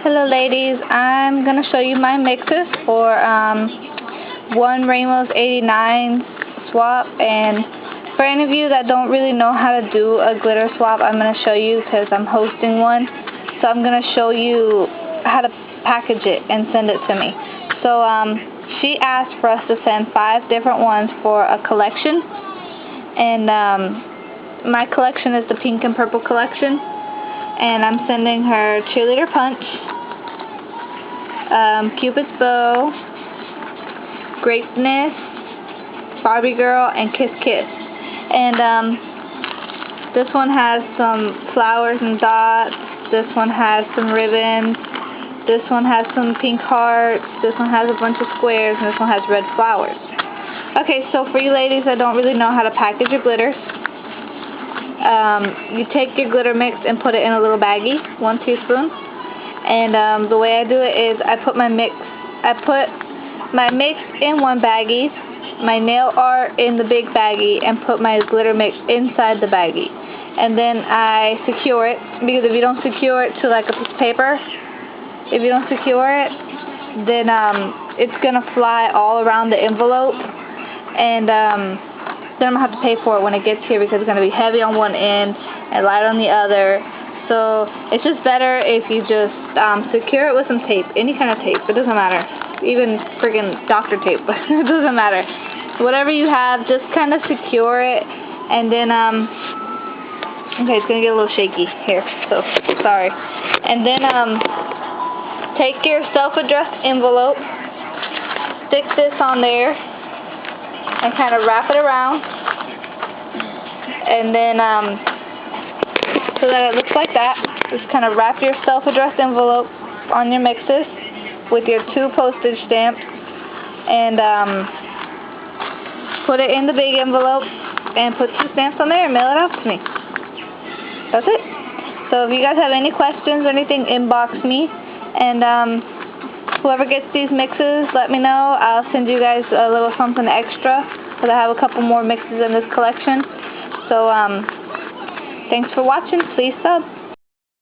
Hello ladies, I'm going to show you my mixes for one Ramos 89 swap, and for any of you that don't really know how to do a glitter swap, I'm going to show you because I'm hosting one. So I'm going to show you how to package it and send it to me. So she asked for us to send 5 different ones for a collection, and my collection is the pink and purple collection. And I'm sending her Cheerleader Punch, Cupid's Bow, Greatness, Barbie Girl, and Kiss Kiss. And this one has some flowers and dots. This one has some ribbons. This one has some pink hearts. This one has a bunch of squares, and this one has red flowers. Okay, so for you ladies that don't really know how to package your glitters, you take your glitter mix and put it in a little baggie, 1 teaspoon. And the way I do it is I put my mix in one baggie, my nail art in the big baggie, and put my glitter mix inside the baggie. And then I secure it, because if you don't secure it to like a piece of paper, then it's gonna fly all around the envelope, and then I'm going to have to pay for it when it gets here, because it's going to be heavy on one end and light on the other. So it's just better if you just secure it with some tape, any kind of tape. It doesn't matter. Even friggin' doctor tape. It doesn't matter. Whatever you have, just kind of secure it. And then, okay, it's going to get a little shaky here, so sorry. And then take your self-addressed envelope, stick this on there, and kind of wrap it around, and then so that it looks like that. Just kind of wrap your self-addressed envelope on your mixes with your 2 postage stamps, and put it in the big envelope and put 2 stamps on there and mail it out to me. That's it. So if you guys have any questions or anything, inbox me, and whoever gets these mixes, let me know. I'll send you guys a little something extra, because I have a couple more mixes in this collection. So, thanks for watching. Please sub.